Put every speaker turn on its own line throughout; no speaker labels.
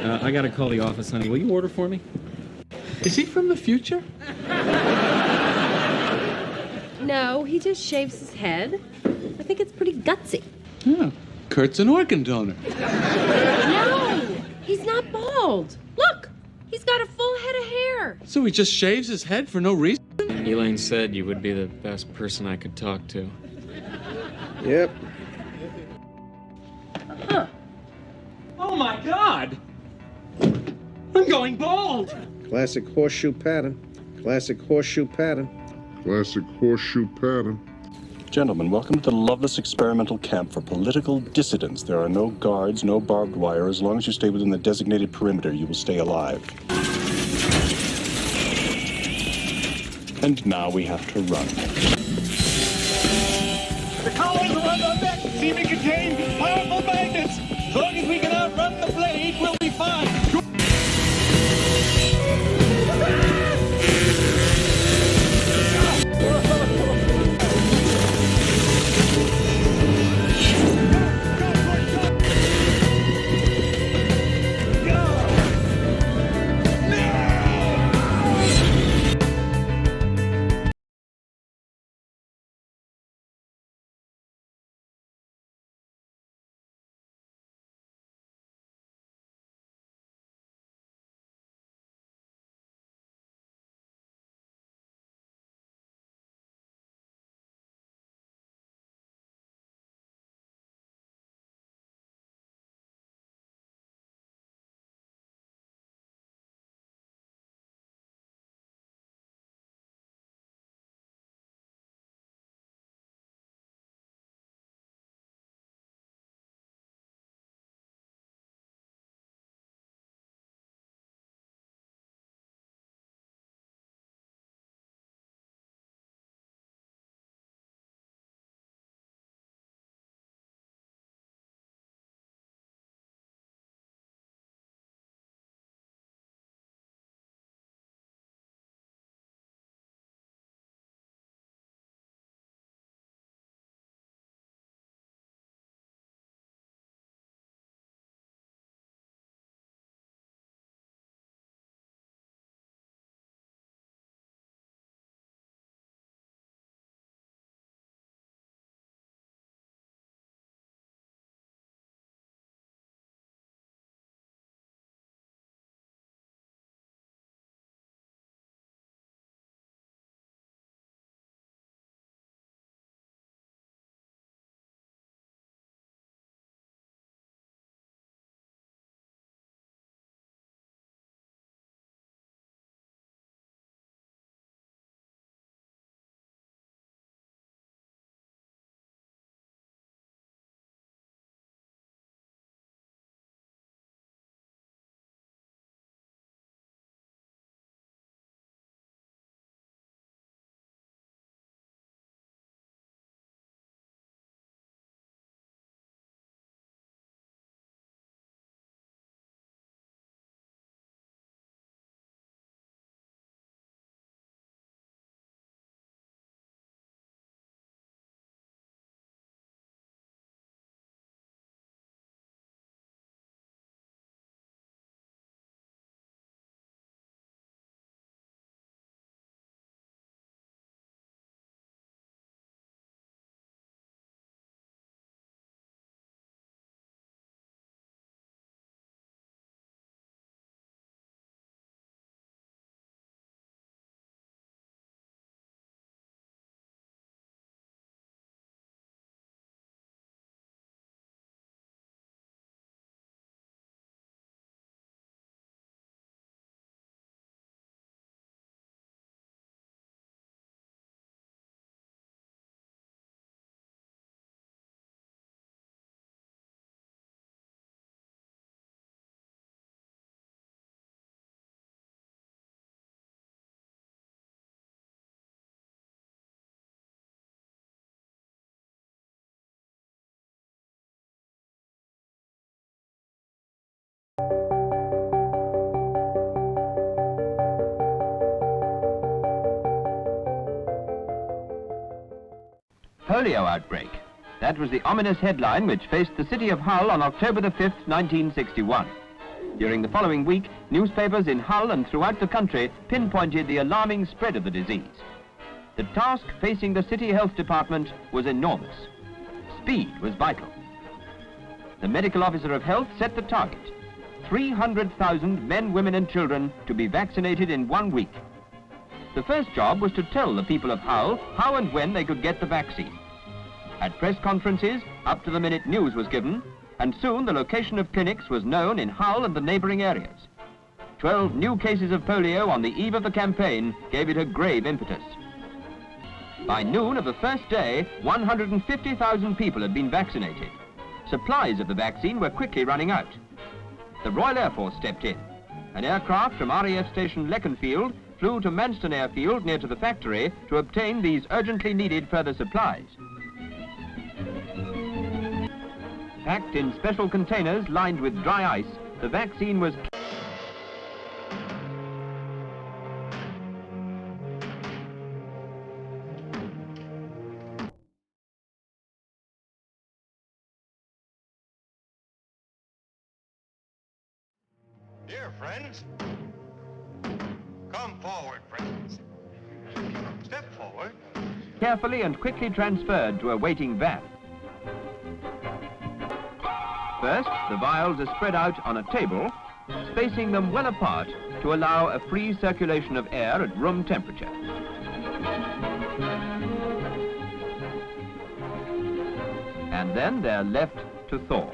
I gotta call the office, honey. Will you order for me?
Is he from the future?
No, he just shaves his head. I think it's pretty gutsy.
Yeah. Kurt's an organ donor.
No, he's not bald. Look, he's got a full head of hair.
So he just shaves his head for no reason?
Elaine said you would be the best person I could talk to.
Yep.
Huh.
Oh my God! I'm going bald!
Classic horseshoe pattern. Classic horseshoe pattern.
Classic horseshoe pattern.
Gentlemen, welcome to the Loveless Experimental Camp for Political Dissidents. There are no guards, no barbed wire. As long as you stay within the designated perimeter, you will stay alive. And now we have to run.
The collars around our neck seem to contain powerful magnets. As long as we can outrun the blade, we'll be fine.
Polio outbreak. That was the ominous headline which faced the city of Hull on October the 5th, 1961. During the following week, newspapers in Hull and throughout the country pinpointed the alarming spread of the disease. The task facing the City Health Department was enormous. Speed was vital. The Medical Officer of Health set the target: 300,000 men, women and children to be vaccinated in 1 week. The first job was to tell the people of Hull how and when they could get the vaccine. At press conferences, up-to-the-minute news was given, and soon the location of clinics was known in Hull and the neighbouring areas. 12 new cases of polio on the eve of the campaign gave it a grave impetus. By noon of the first day, 150,000 people had been vaccinated. Supplies of the vaccine were quickly running out. The Royal Air Force stepped in. An aircraft from RAF Station Leconfield flew to Manston Airfield near to the factory to obtain these urgently needed further supplies. Packed in special containers lined with dry ice, the vaccine was...
Dear friends, come forward, friends. Step forward.
carefully and quickly transferred to a waiting van. First, the vials are spread out on a table, spacing them well apart to allow a free circulation of air at room temperature. And then they're left to thaw.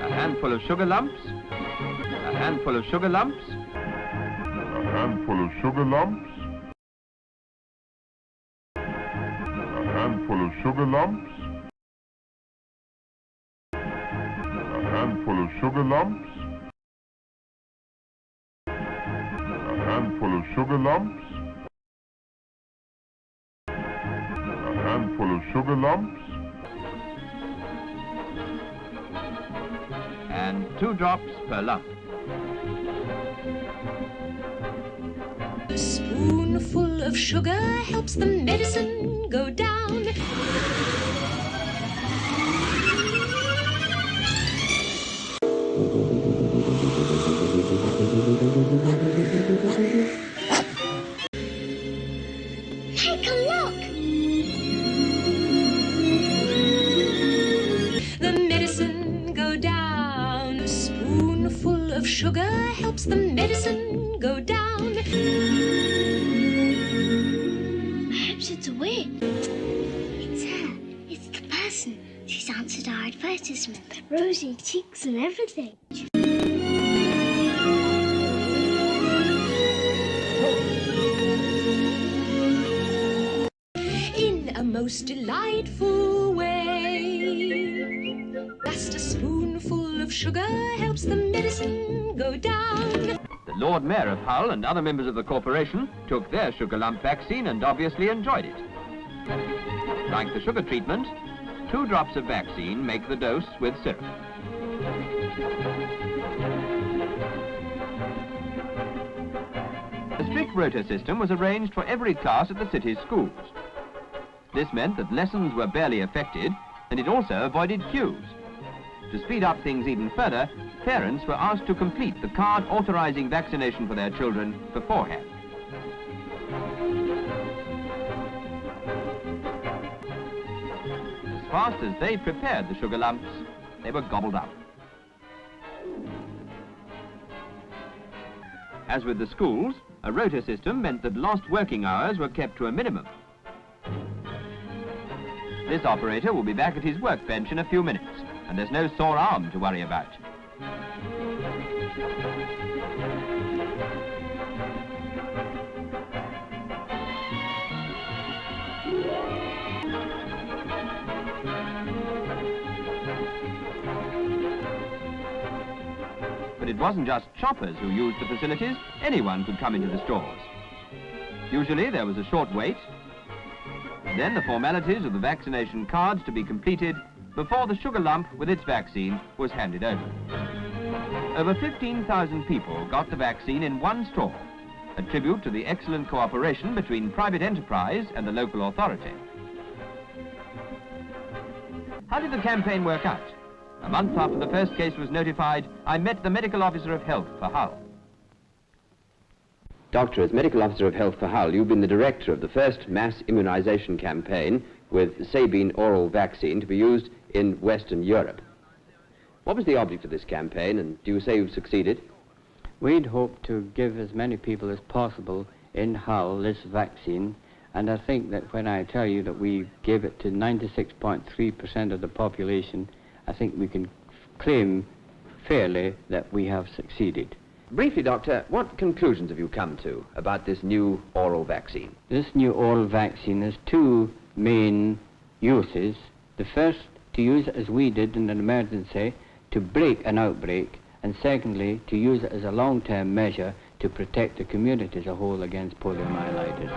A handful of sugar lumps, a handful of sugar lumps,
a handful of sugar lumps, a handful of sugar lumps, a handful of sugar lumps, a handful of sugar lumps, a handful of sugar lumps,
and 2 drops per lump.
A spoonful of sugar helps the medicine go down.
Take a look!
The medicine go down. A spoonful of sugar helps the medicine go down.
Perhaps it's a wig. It's her. It's the person. She's answered our advertisement. Rosy cheeks and everything.
In a most delightful way. Just a spoonful of sugar helps the medicine go down.
The Lord Mayor of Hull and other members of the corporation took their sugar lump vaccine and obviously enjoyed it. Like the sugar treatment, 2 drops of vaccine make the dose with syrup. A strict rota system was arranged for every class at the city's schools. This meant that lessons were barely affected, and it also avoided queues. To speed up things even further, parents were asked to complete the card authorizing vaccination for their children beforehand. As fast as they prepared the sugar lumps, they were gobbled up. As with the schools, a rota system meant that lost working hours were kept to a minimum. This operator will be back at his workbench in a few minutes, and there's no sore arm to worry about. But it wasn't just shoppers who used the facilities. Anyone could come into the stores. Usually there was a short wait, then the formalities of the vaccination cards to be completed before the sugar lump with its vaccine was handed over. Over 15,000 people got the vaccine in one store, a tribute to the excellent cooperation between private enterprise and the local authority. How did the campaign work out? A month after the first case was notified, I met the medical officer of health for Hull. Doctor, as medical officer of health for Hull, you've been the director of the first mass immunization campaign with Sabine oral vaccine to be used in Western Europe. What was the object of this campaign, and do you say you've succeeded?
We'd hoped to give as many people as possible in Hull this vaccine, and I think that when I tell you that we gave it to 96.3% of the population, I think we can claim fairly that we have succeeded.
Briefly, Doctor, what conclusions have you come to about this new oral vaccine?
This new oral vaccine has two main uses. The first, to use it as we did in an emergency to break an outbreak, and secondly, to use it as a long-term measure to protect the community as a whole against poliomyelitis.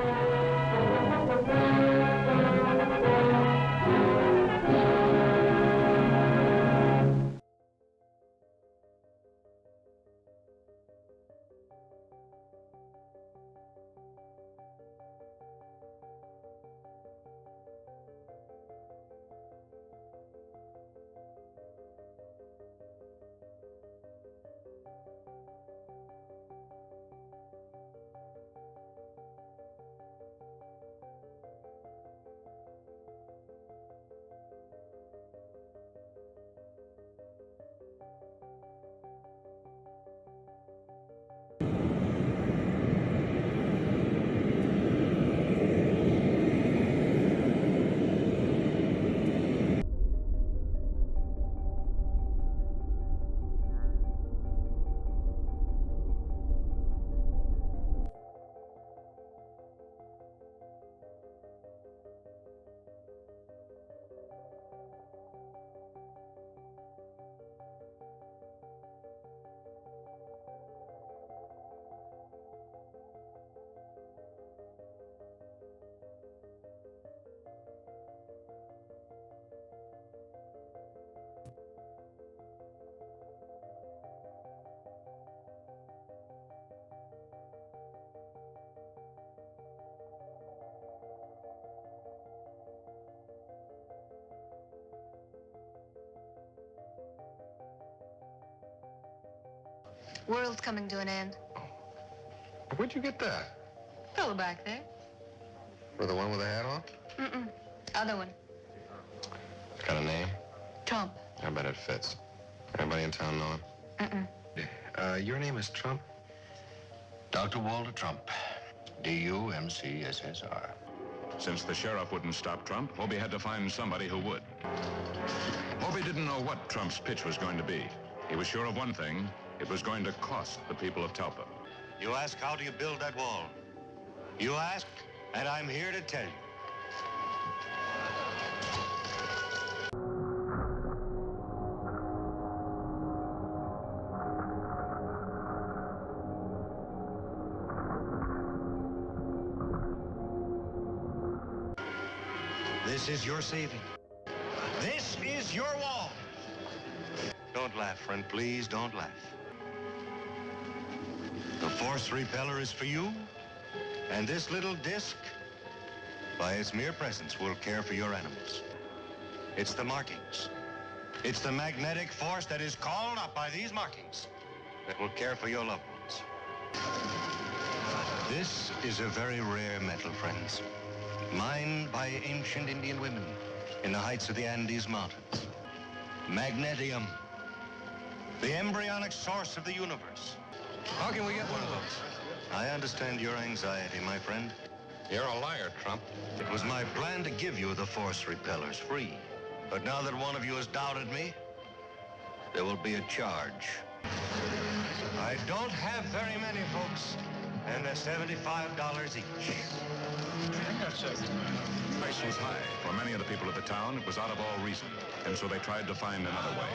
World's coming to an end.
Where'd you get that?
Fellow back there.
For the one with the hat on?
Mm-mm. Other one.
Got a name?
Trump.
I bet it fits. Everybody in town know him?
Mm-mm.
Your name is Trump?
Dr. Walter Trump. D-U-M-C-S-S-R.
Since the sheriff wouldn't stop Trump, Hobie had to find somebody who would. Hobie didn't know what Trump's pitch was going to be. He was sure of one thing. It was going to cost the people of Talpa.
You ask, how do you build that wall? You ask, and I'm here to tell you. This is your saving. This is your wall. Don't laugh, friend, please don't laugh. The force repeller is for you, and this little disc, by its mere presence, will care for your animals. It's the markings. It's the magnetic force that is called up by these markings that will care for your loved ones. This is a very rare metal, friends, mined by ancient Indian women in the heights of the Andes Mountains. Magnetium, the embryonic source of the universe.
How can we get one of those?
I understand your anxiety, my friend.
You're a liar, Trump.
It was my plan to give you the force repellers free. But now that one of you has doubted me, there will be a charge. I don't have very many, folks, and they're $75 each.
The price was high. For many of the people of the town, it was out of all reason, and so they tried to find another way.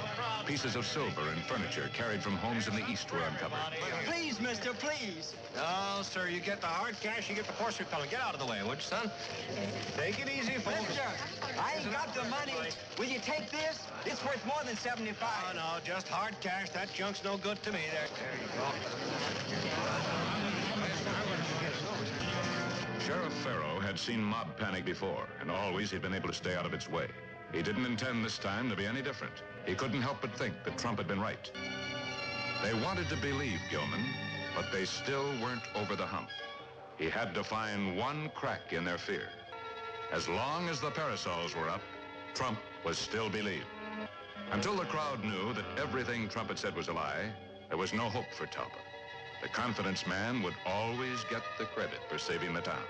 Pieces of silver and furniture carried from homes in the East were uncovered.
Please, mister, please. No, sir, you get the hard cash, you get the force repellent. Get out of the way, would you, son? Take it easy, folks.
Mister, I ain't got the money. Will you take this? It's worth more than 75.
No, just hard cash. That junk's no good to me. There you go.
Sheriff Farrow had seen mob panic before, and always he'd been able to stay out of its way. He didn't intend this time to be any different. He couldn't help but think that Trump had been right. They wanted to believe Gilman, but they still weren't over the hump. He had to find one crack in their fear. As long as the parasols were up, Trump was still believed. Until the crowd knew that everything Trump had said was a lie, there was no hope for Talpa. The confidence man would always get the credit for saving the town.